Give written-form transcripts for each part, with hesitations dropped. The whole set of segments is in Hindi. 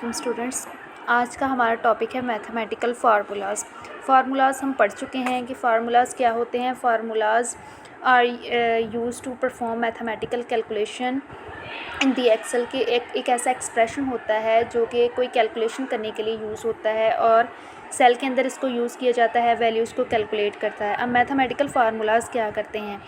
वालेकुम स्टूडेंट्स। आज का हमारा टॉपिक है मैथमेटिकल फार्मूलाज़ हम पढ़ चुके हैं कि फार्मूलाज़ क्या होते हैं। Formulas are use to perform mathematical calculation in the Excel के एक ऐसा एक्सप्रेशन होता है जो कि कोई कैलकुलेशन करने के लिए यूज़ होता है और सेल के अंदर इसको यूज़ किया जाता है, वैल्यूज़ को कैलकुलेट करता है। अब मैथमेटिकल फार्मूलाज़ क्या करते हैं।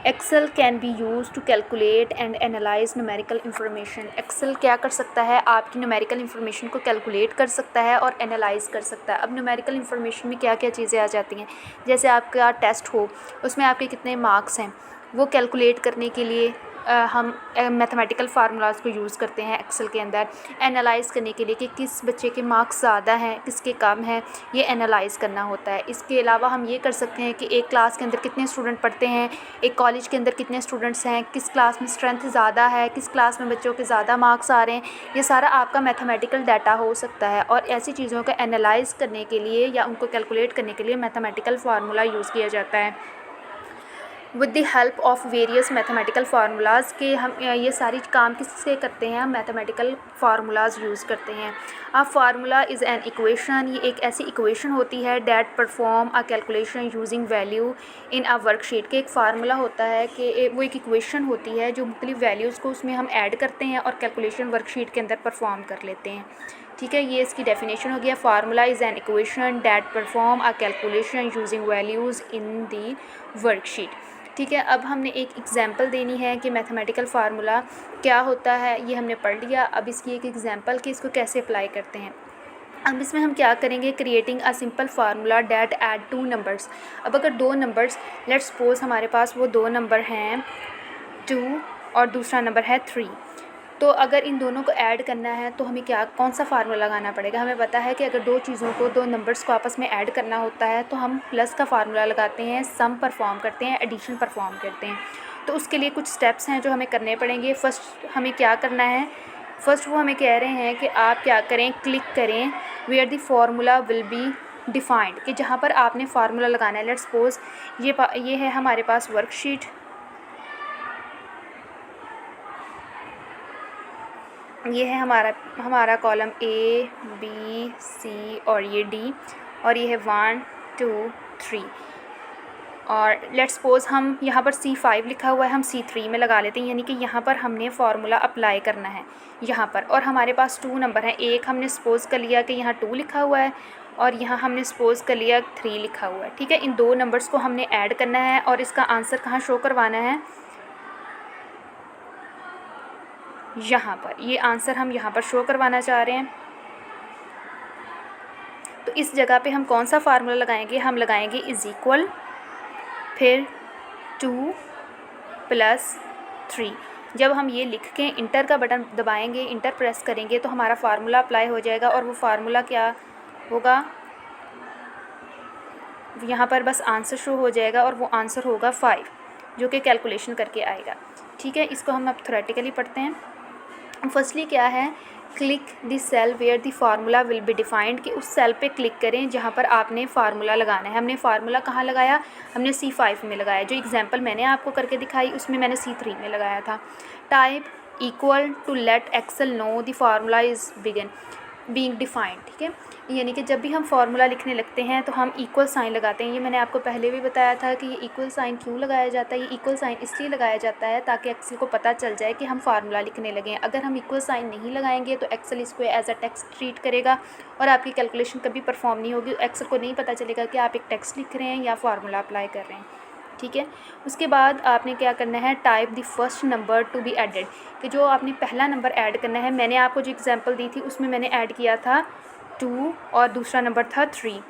Excel can be used to calculate and analyse numerical information. Excel क्या कर सकता है, आपकी न्यूमेरिकल इन्फॉर्मेशन को कैलकुलेट कर सकता है और एनालाइज कर सकता है। अब न्यूमेरिकल इन्फॉर्मेशन में क्या क्या चीज़ें आ जाती हैं, जैसे आपका टेस्ट हो, उसमें आपके कितने मार्क्स हैं, वो कैलकुलेट करने के लिए हम मैथमेटिकल फार्मूलाज़ को यूज़ करते हैं एक्सेल के अंदर। एनालाइज़ करने के लिए कि किस बच्चे के मार्क्स ज़्यादा हैं, किसके कम हैं, ये एनालाइज़ करना होता है। इसके अलावा हम ये कर सकते हैं कि एक क्लास के अंदर कितने स्टूडेंट पढ़ते हैं, एक कॉलेज के अंदर कितने स्टूडेंट्स हैं, किस क्लास में स्ट्रेंथ ज़्यादा है, किस क्लास में बच्चों के ज़्यादा मार्क्स आ रहे हैं, ये सारा आपका मैथमेटिकल डाटा हो सकता है। और ऐसी चीज़ों को एनालाइज़ करने के लिए या उनको कैलकुलेट करने के लिए मैथमेटिकल फार्मूला यूज़ किया जाता है with the help of various mathematical formulas के। हम ये सारी काम किससे करते हैं, हम मैथमेटिकल फार्मूलाज़ यूज़ करते हैं। अब फार्मूला इज़ एन इक्वेशन, ये एक ऐसी इक्वेशन होती है that perform a calculation using value in a worksheet. के एक फार्मूला होता है कि वो एक इक्वेशन होती है जो मुख्तलिफ वैल्यूज़ को उसमें हम ऐड करते हैं और कैलकुलेशन वर्कशीट के अंदर परफॉर्म कर लेते हैं। ठीक है, ये इसकी डेफिनेशन हो गया। Formula is an equation that perform a calculation using values in the worksheet. ठीक है, अब हमने एक एग्ज़ाम्पल देनी है कि मैथमेटिकल फार्मूला क्या होता है, ये हमने पढ़ लिया। अब इसकी एक एग्ज़ाम्पल कि इसको कैसे अप्लाई करते हैं। अब इसमें हम क्या करेंगे, creating a simple formula that add two numbers. अब अगर दो नंबर्स, लेट्स सपोज हमारे पास वो दो नंबर हैं 2 और दूसरा नंबर है 3, तो अगर इन दोनों को ऐड करना है तो हमें कौन सा फार्मूला लगाना पड़ेगा। हमें पता है कि अगर दो चीज़ों को, दो नंबर्स को आपस में ऐड करना होता है तो हम प्लस का फार्मूला लगाते हैं, सम परफॉर्म करते हैं, एडिशन परफॉर्म करते हैं। तो उसके लिए कुछ स्टेप्स हैं जो हमें करने पड़ेंगे। फ़र्स्ट हमें क्या करना है, फ़र्स्ट वो हमें कह रहे हैं कि आप क्या करें, क्लिक करें where the formula will be defined, कि जहाँ पर आपने फार्मूला लगाना है। लेट्स सपोज ये है हमारे पास वर्कशीट, ये है हमारा कॉलम A B C और ये D, और ये है 1 2 3। और लेट्स सपोज हम यहाँ पर C5 लिखा हुआ है, हम C3 में लगा लेते हैं, यानी कि यहाँ पर हमने फार्मूला अप्लाई करना है यहाँ पर। और हमारे पास 2 नंबर हैं, एक हमने सपोज़ कर लिया कि यहाँ 2 लिखा हुआ है और यहाँ हमने सपोज़ कर लिया 3 लिखा हुआ है। ठीक है, इन दो नंबर्स को हमने ऐड करना है और इसका आंसर कहाँ शो करवाना है, यहाँ पर। ये आंसर हम यहाँ पर शो करवाना चाह रहे हैं। तो इस जगह पे हम कौन सा फार्मूला लगाएंगे, हम लगाएंगे इज़ इक्वल, फिर 2 + 3। जब हम ये लिख के इंटर का बटन दबाएंगे, इंटर प्रेस करेंगे, तो हमारा फार्मूला अप्लाई हो जाएगा। और वो फार्मूला क्या होगा, यहाँ पर बस आंसर शो हो जाएगा और वो आंसर होगा 5, जो कि कैलकुलेशन करके आएगा। ठीक है, इसको हम अब थ्योरेटिकली पढ़ते हैं। फर्स्टली क्या है, click the cell where the formula will be defined, कि उस सेल पे क्लिक करें जहाँ पर आपने फार्मूला लगाना है। हमने फार्मूला कहाँ लगाया, हमने C5 में लगाया। जो एग्जांपल मैंने आपको करके दिखाई उसमें मैंने C3 में लगाया था। Type equal to let Excel know the formula is being defined. ठीक है, यानी कि जब भी हम फार्मूला लिखने लगते हैं तो हम इक्वल साइन लगाते हैं। ये मैंने आपको पहले भी बताया था कि ये इक्वल साइन क्यों लगाया जाता है। ये इक्वल साइन इसलिए लगाया जाता है ताकि एक्सेल को पता चल जाए कि हम फार्मूला लिखने लगे हैं। अगर हम इक्वल साइन नहीं लगाएंगे तो एक्सेल इसको एज अ टेक्स्ट ट्रीट करेगा और आपकी कैलकुलेशन कभी परफॉर्म नहीं होगी। एक्सेल को नहीं पता चलेगा कि आप एक टेक्स्ट लिख रहे हैं या फार्मूला अप्लाई कर रहे हैं। ठीक है, उसके बाद आपने क्या करना है, type the first number to be added, कि जो आपने पहला नंबर ऐड करना है। मैंने आपको जो एग्जांपल दी थी उसमें मैंने ऐड किया था 2 और दूसरा नंबर था 3,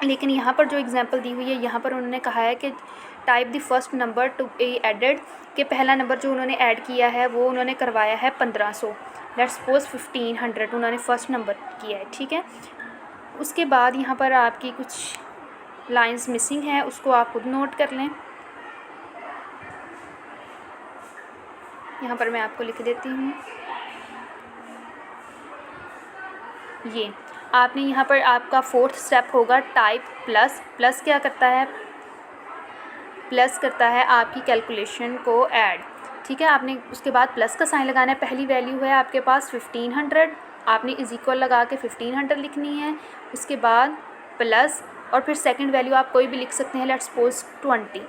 लेकिन यहाँ पर जो एग्जांपल दी हुई है यहाँ पर उन्होंने कहा है कि type the first number to be added, कि पहला नंबर जो उन्होंने ऐड किया है वो उन्होंने करवाया है 1500। लेट्स सपोज 1500 उन्होंने फर्स्ट नंबर किया है। ठीक है, उसके बाद यहाँ पर आपकी कुछ लाइंस मिसिंग है, उसको आप खुद नोट कर लें। यहाँ पर मैं आपको लिख देती हूँ। ये आपने यहाँ पर आपका फोर्थ स्टेप होगा टाइप प्लस। प्लस क्या करता है, प्लस करता है आपकी कैलकुलेशन को ऐड। ठीक है, आपने उसके बाद प्लस का साइन लगाना है। पहली वैल्यू है आपके पास 1500 आपने इज इक्वल लगा के 1500 लिखनी है, उसके बाद प्लस और फिर सेकंड वैल्यू आप कोई भी लिख सकते हैं, लेट्स सपोज 20,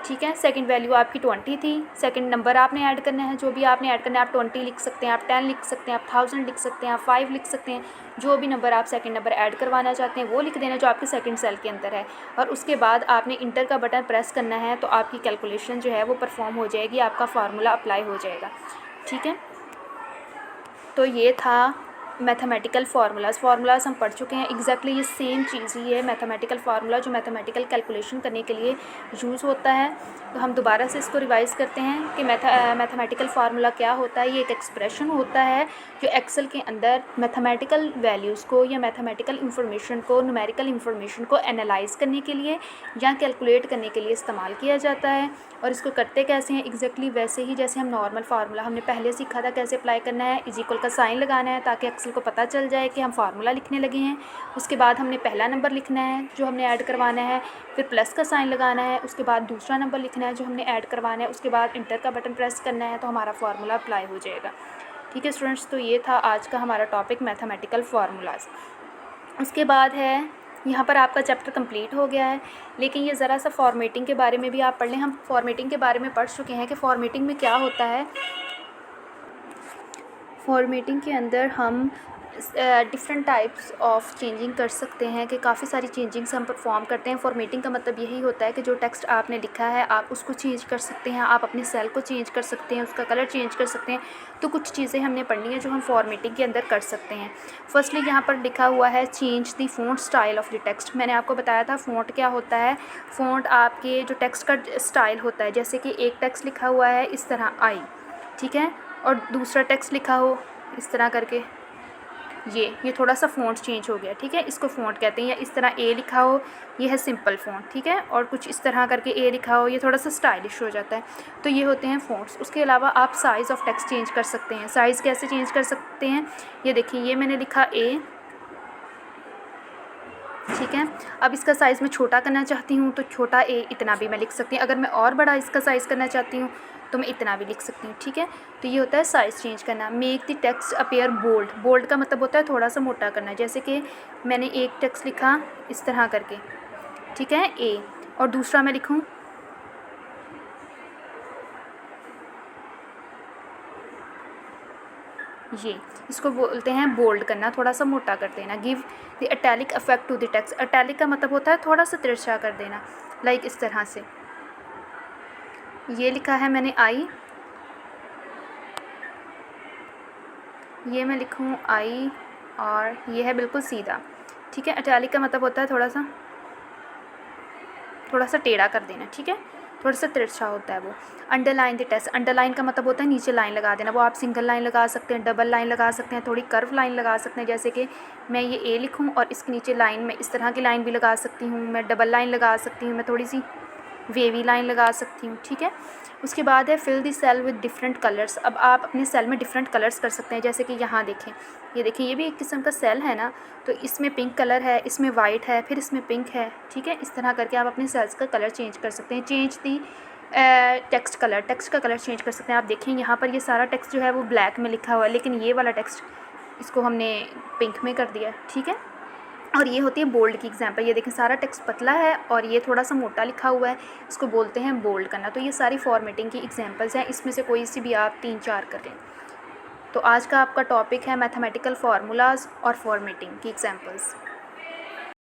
ठीक है। सेकंड वैल्यू आपकी 20 थी, सेकंड नंबर आपने ऐड करना है, जो भी आपने ऐड करना है, आप 20 लिख सकते हैं, आप 10 लिख सकते हैं, आप 1000 लिख सकते हैं, आप 5 लिख सकते हैं, जो भी नंबर आप सेकंड नंबर ऐड करवाना चाहते हैं वो लिख देना जो आपके सेकंड सेल के अंदर है। और उसके बाद आपने इंटर का बटन प्रेस करना है, तो आपकी कैलकुलेशन जो है वो परफॉर्म हो जाएगी, आपका फार्मूला अप्लाई हो जाएगा, ठीक है। तो ये था मैथमेटिकल फार्मूलाज हम पढ़ चुके हैं। एग्जैक्टली ये सेम चीज़ ही है मैथमेटिकल फार्मूला जो मैथमेटिकल कैलकुलेशन करने के लिए यूज़ होता है। तो हम दोबारा से इसको रिवाइज़ करते हैं कि मैथमेटिकल फार्मूला क्या होता है। ये एक एक्सप्रेशन होता है जो एक्सेल के अंदर मैथमेटिकल वैल्यूज़ को या मैथमेटिकल इंफॉर्मेशन को, न्यूमेरिकल इंफॉर्मेशन को एनालाइज करने के लिए या कैलकुलेट करने के लिए इस्तेमाल किया जाता है। और इसको करते कैसे हैं, एग्जैक्टली वैसे ही जैसे हम नॉर्मल फार्मूला हमने पहले सीखा था कैसे अप्लाई करना है। इज इक्वल का साइन लगाना है ताकि एक्सेल को पता चल जाए कि हम फार्मूला लिखने लगे हैं। उसके बाद हमने पहला नंबर लिखना है जो हमने ऐड करवाना है, फिर प्लस का साइन लगाना है, उसके बाद दूसरा नंबर लिखना है जो हमने ऐड करवाना है, उसके बाद इंटर का बटन प्रेस करना है, तो हमारा फार्मूला अप्लाई हो जाएगा, ठीक है स्टूडेंट्स। तो ये था आज का हमारा टॉपिक मैथमेटिकल फार्मूलाज। उसके बाद है यहाँ पर आपका चैप्टर कंप्लीट हो गया है, लेकिन ये ज़रा सा फॉर्मेटिंग के बारे में भी आप पढ़ लें। हम फॉर्मेटिंग के बारे में पढ़ चुके हैं कि फॉर्मेटिंग में क्या होता है। फॉर्मेटिंग के अंदर हम डिफरेंट टाइप्स ऑफ चेंजिंग कर सकते हैं कि काफ़ी सारी चेंजिंग्स हम परफॉर्म करते हैं। फॉर्मेटिंग का मतलब यही होता है कि जो टेक्स्ट आपने लिखा है आप उसको चेंज कर सकते हैं, आप अपने सेल को चेंज कर सकते हैं, उसका कलर चेंज कर सकते हैं। तो कुछ चीज़ें हमने पढ़नी है जो हम फॉर्मेटिंग के अंदर कर सकते हैं। फर्स्टली यहाँ पर लिखा हुआ है change the font style of the text. मैंने आपको बताया था फ़ॉन्ट क्या होता है। फ़ॉन्ट आपके जो टेक्स्ट का स्टाइल होता है, जैसे कि एक टेक्स्ट लिखा हुआ है इस तरह आई, ठीक है, और दूसरा टेक्स्ट लिखा हो इस तरह करके ये थोड़ा सा फ़ॉन्ट चेंज हो गया, ठीक है, इसको फ़ॉन्ट कहते हैं। या इस तरह ए लिखा हो, ये है सिंपल फ़ॉन्ट, ठीक है, और कुछ इस तरह करके ए लिखा हो, ये थोड़ा सा स्टाइलिश हो जाता है। तो ये होते हैं फ़ॉन्ट्स। उसके अलावा आप साइज़ ऑफ टेक्स्ट चेंज कर सकते हैं। साइज़ कैसे चेंज कर सकते हैं, ये देखिए, ये मैंने लिखा ए, ठीक है। अब इसका साइज़ मैं छोटा करना चाहती हूँ तो छोटा ए इतना भी मैं लिख सकती हूँ। अगर मैं और बड़ा इसका साइज़ करना चाहती हूँ तो मैं इतना भी लिख सकती हूँ, ठीक है। तो ये होता है साइज़ चेंज करना। Make the text appear bold. Bold का मतलब होता है थोड़ा सा मोटा करना। जैसे कि मैंने एक टेक्स्ट लिखा इस तरह करके, ठीक है, ए, और दूसरा मैं लिखूँ ये, इसको बोलते हैं बोल्ड करना, थोड़ा सा मोटा कर देना। Give the italic effect to the text. Italic का मतलब होता है थोड़ा सा तिरछा कर देना, लाइक इस तरह से। ये लिखा है मैंने आई, ये मैं लिखूँ आई, और ये है बिल्कुल सीधा, ठीक है। अटैलिक का मतलब होता है थोड़ा सा टेढ़ा कर देना, ठीक है, थोड़ा सा तिरछा होता है वो। Underline the text. अंडरलाइन का मतलब होता है नीचे लाइन लगा देना। वो आप सिंगल लाइन लगा सकते हैं, डबल लाइन लगा सकते हैं, थोड़ी कर्व लाइन लगा सकते हैं। जैसे कि मैं ये ए लिखूँ और इसके नीचे लाइन, मैं इस तरह की लाइन भी लगा सकती हूँ, मैं डबल लाइन लगा सकती हूँ, मैं थोड़ी सी वेवी लाइन लगा सकती हूँ, ठीक है। उसके बाद है fill the cell with different colours. अब आप अपने सेल में डिफरेंट कलर्स कर सकते हैं। जैसे कि यहाँ देखें, ये देखें, ये भी एक किस्म का सेल है ना, तो इसमें पिंक कलर है, इसमें वाइट है, फिर इसमें पिंक है, ठीक है। इस तरह करके आप अपने सेल्स का कलर चेंज कर सकते हैं। Change the text colour. Text का कलर चेंज कर सकते हैं। आप देखें यहाँ पर ये सारा टेक्स्ट जो है वो ब्लैक में लिखा हुआ है, लेकिन ये वाला टेक्स्ट इसको हमने पिंक में कर दिया, ठीक है। और ये होती है बोल्ड की एग्जांपल। ये देखें, सारा टेक्स्ट पतला है और ये थोड़ा सा मोटा लिखा हुआ है, इसको बोलते हैं बोल्ड करना। तो ये सारी फॉर्मेटिंग की एग्जांपल्स हैं, इसमें से कोई सी भी आप 3-4 कर लें। तो आज का आपका टॉपिक है मैथमेटिकल फार्मूलाज और फॉर्मेटिंग की एग्जांपल्स।